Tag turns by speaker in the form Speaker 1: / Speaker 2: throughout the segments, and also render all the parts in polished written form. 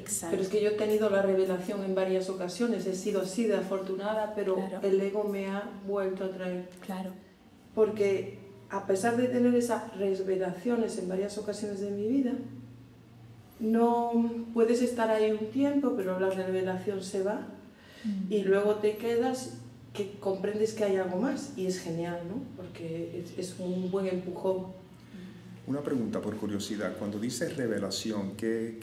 Speaker 1: Exacto.
Speaker 2: Pero es que yo he tenido la revelación en varias ocasiones, he sido así de afortunada, pero
Speaker 1: Claro.
Speaker 2: el ego me ha vuelto a traer.
Speaker 1: Claro.
Speaker 2: Porque a pesar de tener esas revelaciones en varias ocasiones de mi vida, no puedes estar ahí un tiempo, pero la revelación se va y luego te quedas que comprendes que hay algo más y es genial, ¿no? Porque es un buen empujón.
Speaker 3: Una pregunta por curiosidad, cuando dices revelación, ¿qué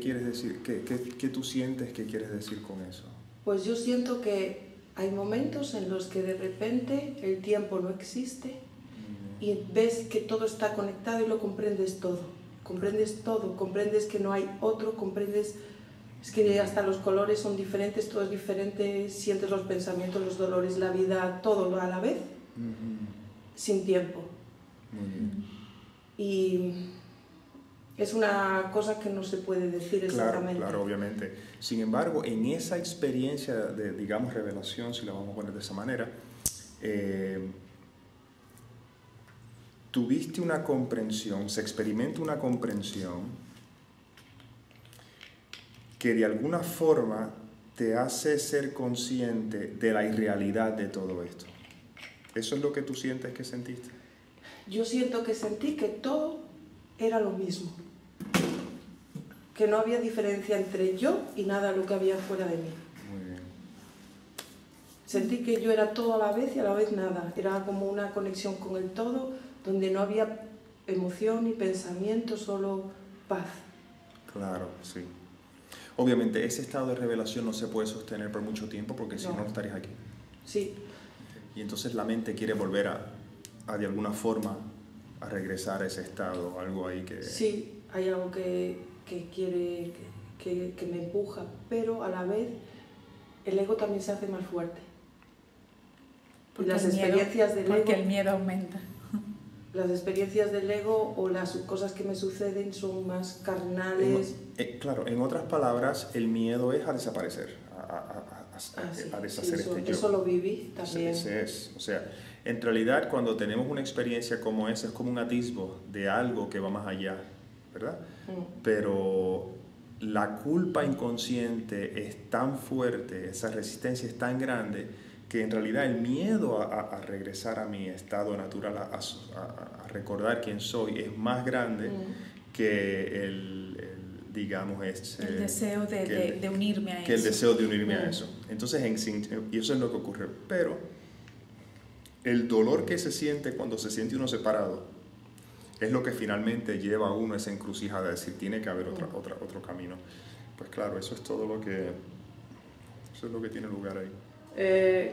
Speaker 3: quieres decir? ¿Qué tú sientes que quieres decir con eso?
Speaker 2: Pues yo siento que hay momentos en los que de repente el tiempo no existe y ves que todo está conectado y lo comprendes todo. Comprendes todo, comprendes que no hay otro, comprendes es que hasta los colores son diferentes, todo es diferente, sientes los pensamientos, los dolores, la vida, todo a la vez, sin tiempo.
Speaker 3: Muy bien.
Speaker 2: Y es una cosa que no se puede decir exactamente.
Speaker 3: Claro, obviamente. Sin embargo, en esa experiencia de, digamos, revelación, si la vamos a poner de esa manera, tuviste una comprensión, se experimenta una comprensión que de alguna forma te hace ser consciente de la irrealidad de todo esto. ¿Eso es lo que tú sientes que sentiste?
Speaker 2: Yo siento que sentí que todo era lo mismo, que no había diferencia entre yo y nada lo que había fuera de mí.
Speaker 3: Muy bien.
Speaker 2: Sentí que yo era todo a la vez y a la vez nada, era como una conexión con el todo, donde no había emoción ni pensamiento, solo paz.
Speaker 3: Claro, sí. Obviamente ese estado de revelación no se puede sostener por mucho tiempo porque si no estarías aquí.
Speaker 2: Sí.
Speaker 3: Y entonces la mente quiere volver a de alguna forma a regresar a ese estado, algo ahí que...
Speaker 2: Sí, hay algo que quiere, que me empuja, pero a la vez el ego también se hace más fuerte.
Speaker 1: Porque
Speaker 2: Las experiencias del ego...
Speaker 1: Porque el miedo aumenta.
Speaker 2: Las experiencias del ego o las cosas que me suceden son más carnales.
Speaker 3: Claro, en otras palabras, el miedo es a desaparecer, a deshacer
Speaker 2: sí,
Speaker 3: este yo.
Speaker 2: Eso lo viví también.
Speaker 3: Ese es. O sea, en realidad cuando tenemos una experiencia como esa es como un atisbo de algo que va más allá, ¿verdad? Pero la culpa inconsciente es tan fuerte, esa resistencia es tan grande, que en realidad el miedo a regresar a mi estado natural, a recordar quién soy, es más grande que digamos,
Speaker 1: el deseo de unirme a eso.
Speaker 3: Que el deseo de unirme a eso. Entonces, y eso es lo que ocurre. Pero el dolor que se siente cuando se siente uno separado es lo que finalmente lleva a uno a esa encrucijada de decir, tiene que haber otro camino. Pues claro, eso es lo que tiene lugar ahí.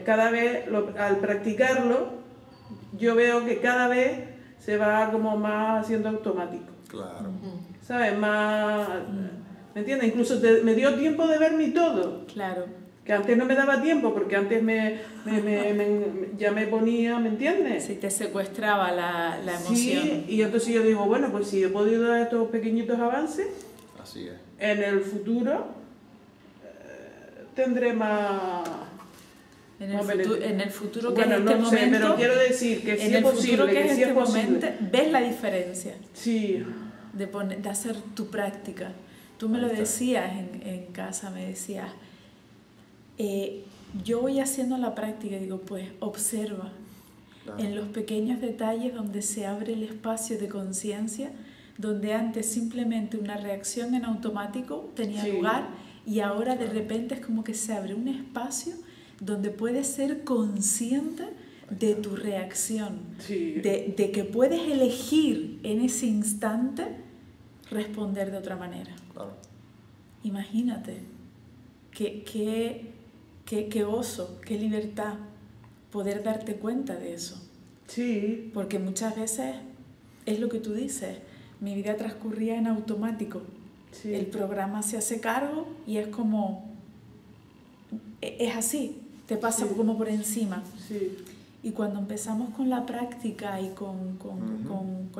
Speaker 4: Cada vez, al practicarlo, yo veo que cada vez se va como más haciendo automático.
Speaker 3: Claro.
Speaker 4: ¿Sabes? Más... ¿Me entiendes? Incluso me dio tiempo de ver mi todo.
Speaker 1: Claro.
Speaker 4: Que antes no me daba tiempo, porque antes ya me ponía, ¿me entiendes?
Speaker 1: Sí, te secuestraba la emoción.
Speaker 4: Sí, y entonces yo digo, bueno, pues si he podido dar estos pequeñitos avances,
Speaker 3: así es.
Speaker 4: En el futuro tendré más...
Speaker 1: En el futuro que
Speaker 4: bueno,
Speaker 1: es este
Speaker 4: no sé,
Speaker 1: momento,
Speaker 4: pero quiero decir que si
Speaker 1: en
Speaker 4: es
Speaker 1: el
Speaker 4: posible,
Speaker 1: futuro que es
Speaker 4: si
Speaker 1: este
Speaker 4: es posible.
Speaker 1: momento, ves la diferencia.
Speaker 4: Sí.
Speaker 1: De hacer tu práctica. Tú me lo decías en casa, me decías, yo voy haciendo la práctica y digo, pues observa en los pequeños detalles donde se abre el espacio de conciencia, donde antes simplemente una reacción en automático tenía lugar y ahora de repente es como que se abre un espacio donde puedes ser consciente de tu reacción, de que puedes elegir en ese instante responder de otra manera.
Speaker 3: Claro.
Speaker 1: Imagínate, qué gozo, qué libertad poder darte cuenta de eso.
Speaker 4: Sí.
Speaker 1: Porque muchas veces es lo que tú dices, mi vida transcurría en automático. Sí. El programa se hace cargo y es como, es así, te pasa como por encima.
Speaker 4: Sí.
Speaker 1: Y cuando empezamos con la práctica y con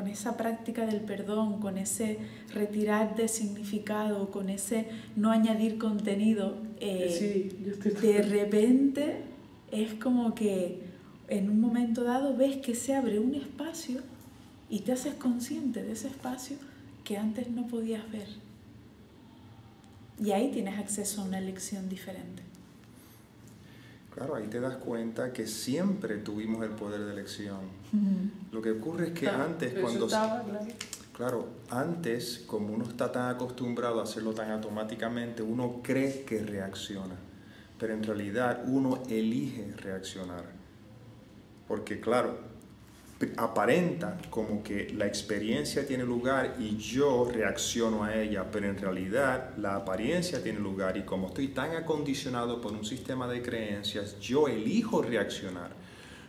Speaker 1: esa práctica del perdón, con ese retirar de significado, con ese no añadir contenido, de repente es como que en un momento dado ves que se abre un espacio y te haces consciente de ese espacio que antes no podías ver. Y ahí tienes acceso a una elección diferente.
Speaker 3: Claro, ahí te das cuenta que siempre tuvimos el poder de elección. Lo que ocurre es que antes, cuando... Claro, antes, como uno está tan acostumbrado a hacerlo tan automáticamente, uno cree que reacciona, pero en realidad uno elige reaccionar. Porque claro, aparenta como que la experiencia tiene lugar y yo reacciono a ella, pero en realidad la apariencia tiene lugar y como estoy tan acondicionado por un sistema de creencias, yo elijo reaccionar.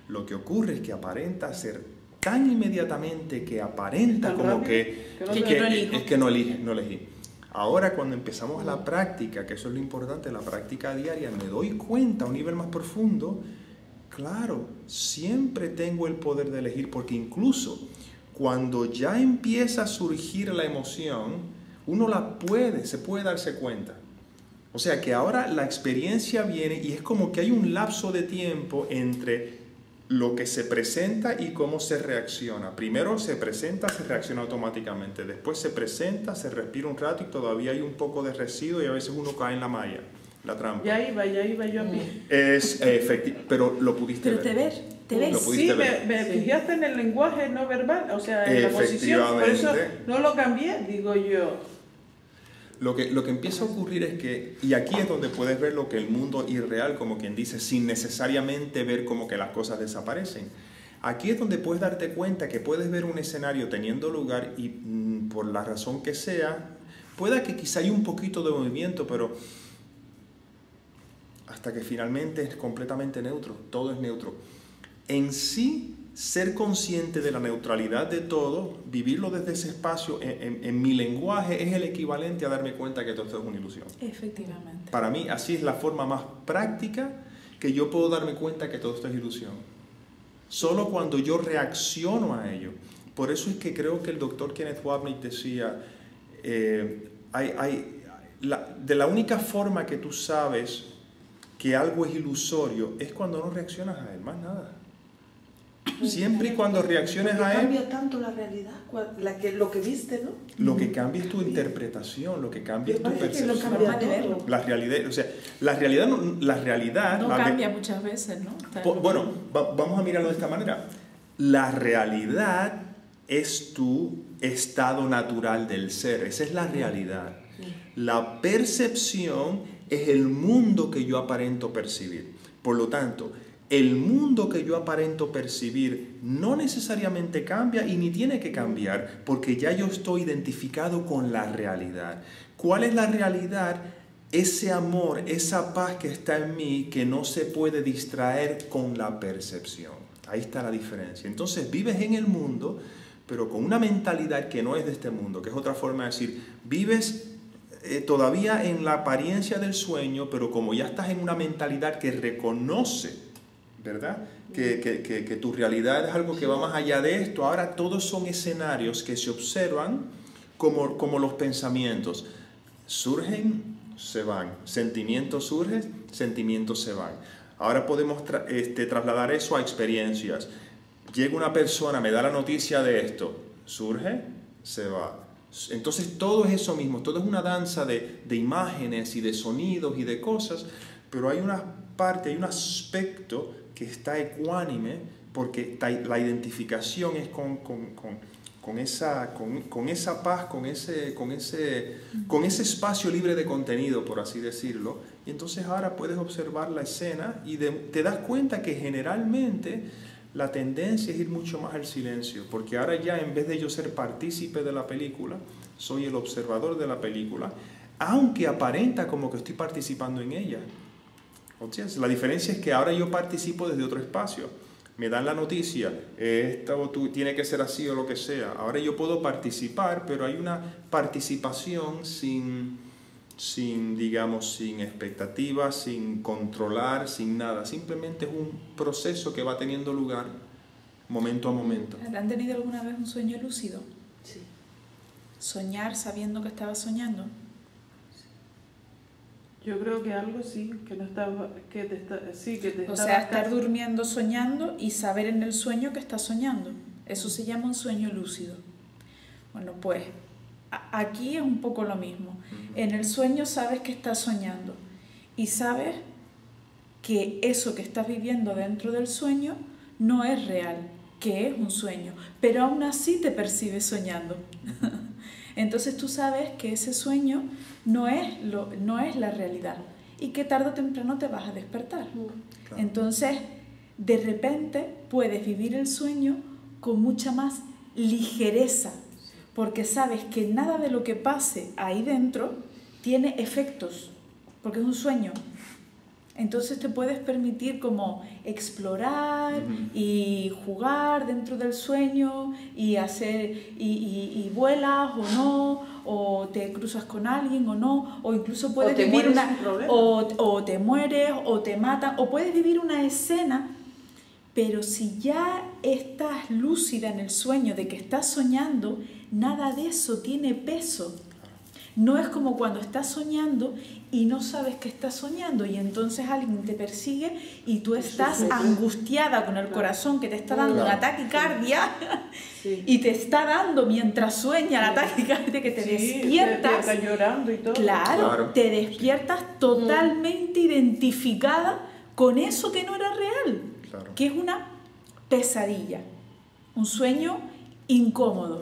Speaker 3: Lo que ocurre es que aparenta ser tan inmediatamente que aparenta como que no elegí. Ahora cuando empezamos la práctica, que eso es lo importante, la práctica diaria, me doy cuenta a un nivel más profundo, claro, siempre tengo el poder de elegir, porque incluso cuando ya empieza a surgir la emoción, uno se puede darse cuenta. O sea que ahora la experiencia viene y es como que hay un lapso de tiempo entre lo que se presenta y cómo se reacciona. Primero se presenta, se reacciona automáticamente. Después se presenta, se respira un rato y todavía hay un poco de residuo y a veces uno cae en la malla, la trampa.
Speaker 4: Ya iba yo a mí.
Speaker 3: Es efectivo, pero lo pudiste ver.
Speaker 1: Te ves.
Speaker 4: Sí, me fijaste en el lenguaje no verbal, o sea, en la posición, por eso no lo cambié, digo yo.
Speaker 3: Lo que empieza a ocurrir es que, y aquí es donde puedes ver lo que el mundo irreal, como quien dice, sin necesariamente ver como que las cosas desaparecen. Aquí es donde puedes darte cuenta que puedes ver un escenario teniendo lugar y por la razón que sea, pueda que quizá hay un poquito de movimiento, pero hasta que finalmente es completamente neutro, todo es neutro. En sí, ser consciente de la neutralidad de todo, vivirlo desde ese espacio, en mi lenguaje, es el equivalente a darme cuenta que todo esto es una ilusión.
Speaker 1: Efectivamente.
Speaker 3: Para mí, así es la forma más práctica que yo puedo darme cuenta que todo esto es ilusión. Solo cuando yo reacciono a ello. Por eso es que creo que el doctor Kenneth Wapnick decía, de la única forma que tú sabes que algo es ilusorio es cuando no reaccionas a él, más nada. Siempre y cuando reacciones a él...
Speaker 2: Cambia tanto la realidad, lo que viste, ¿no?
Speaker 3: Lo que cambia es tu interpretación, lo que cambia es tu percepción. La realidad, o sea, la realidad
Speaker 1: no cambia muchas veces, ¿no?
Speaker 3: Bueno, vamos a mirarlo de esta manera. La realidad es tu estado natural del ser, esa es la realidad. La percepción es el mundo que yo aparento percibir. Por lo tanto, el mundo que yo aparento percibir no necesariamente cambia y ni tiene que cambiar porque ya yo estoy identificado con la realidad. ¿Cuál es la realidad? Ese amor, esa paz que está en mí que no se puede distraer con la percepción. Ahí está la diferencia. Entonces vives en el mundo, pero con una mentalidad que no es de este mundo, que es otra forma de decir, vives todavía en la apariencia del sueño, pero como ya estás en una mentalidad que reconoce, ¿verdad? Que tu realidad es algo que va más allá de esto. Ahora todos son escenarios que se observan como los pensamientos. Surgen, se van. Sentimientos surgen, sentimientos se van. Ahora podemos trasladar eso a experiencias. Llega una persona, me da la noticia de esto. Surge, se va. Entonces todo es eso mismo. Todo es una danza de imágenes y de sonidos y de cosas, pero hay una parte, hay un aspecto que está ecuánime, porque la identificación es con esa paz, con ese espacio libre de contenido, por así decirlo. Y entonces ahora puedes observar la escena y te das cuenta que generalmente la tendencia es ir mucho más al silencio, porque ahora ya en vez de yo ser partícipe de la película, soy el observador de la película, aunque aparenta como que estoy participando en ella. O sea, la diferencia es que ahora yo participo desde otro espacio. Me dan la noticia, esto tiene que ser así o lo que sea. Ahora yo puedo participar, pero hay una participación sin expectativas, sin controlar, sin nada. Simplemente es un proceso que va teniendo lugar momento a momento.
Speaker 1: ¿Han tenido alguna vez un sueño lúcido?
Speaker 2: Sí.
Speaker 1: ¿Soñar sabiendo que estaba soñando?
Speaker 4: Yo creo que algo sí, que no estaba,
Speaker 1: O sea, estar durmiendo soñando y saber en el sueño que estás soñando. Eso se llama un sueño lúcido. Bueno, pues aquí es un poco lo mismo. En el sueño sabes que estás soñando y sabes que eso que estás viviendo dentro del sueño no es real, que es un sueño, pero aún así te percibes soñando. Entonces tú sabes que ese sueño no es la realidad y que tarde o temprano te vas a despertar.
Speaker 3: Claro.
Speaker 1: Entonces, de repente puedes vivir el sueño con mucha más ligereza, porque sabes que nada de lo que pase ahí dentro tiene efectos, porque es un sueño. Entonces te puedes permitir como explorar y jugar dentro del sueño y hacer y vuelas o no, o te cruzas con alguien o no, o incluso puedes vivir o te mueres o te matan, o puedes vivir una escena, pero si ya estás lúcida en el sueño de que estás soñando, nada de eso tiene peso. No es como cuando estás soñando y no sabes que estás soñando y entonces alguien te persigue y tú estás angustiada con el corazón que te está dando una taquicardia y te está dando mientras sueña la taquicardia que te despiertas.
Speaker 4: Te llorando y todo.
Speaker 1: Claro, te despiertas totalmente identificada con eso que no era real, que es una pesadilla, un sueño incómodo.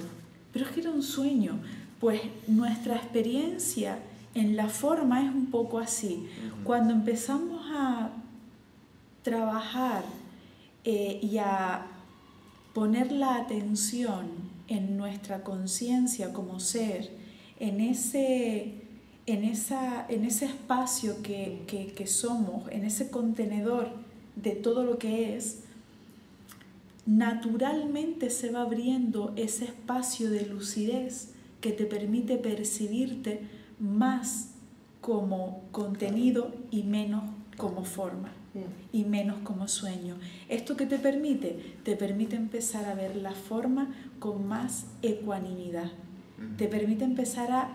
Speaker 1: Pero es que era un sueño. Pues nuestra experiencia en la forma es un poco así. Cuando empezamos a trabajar y a poner la atención en nuestra conciencia como ser, en ese espacio que somos, en ese contenedor de todo lo que es, naturalmente se va abriendo ese espacio de lucidez que te permite percibirte más como contenido y menos como forma y menos como sueño. ¿Esto qué te permite? Te permite empezar a ver la forma con más ecuanimidad. Te permite empezar a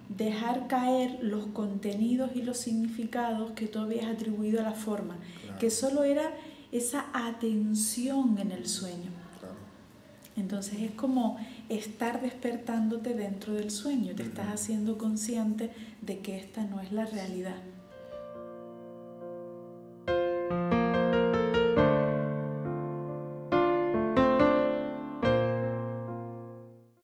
Speaker 1: dejar caer los contenidos y los significados que tú habías atribuido a la forma, que solo era esa atención en el sueño. Entonces es como estar despertándote dentro del sueño, te estás haciendo consciente de que esta no es la realidad.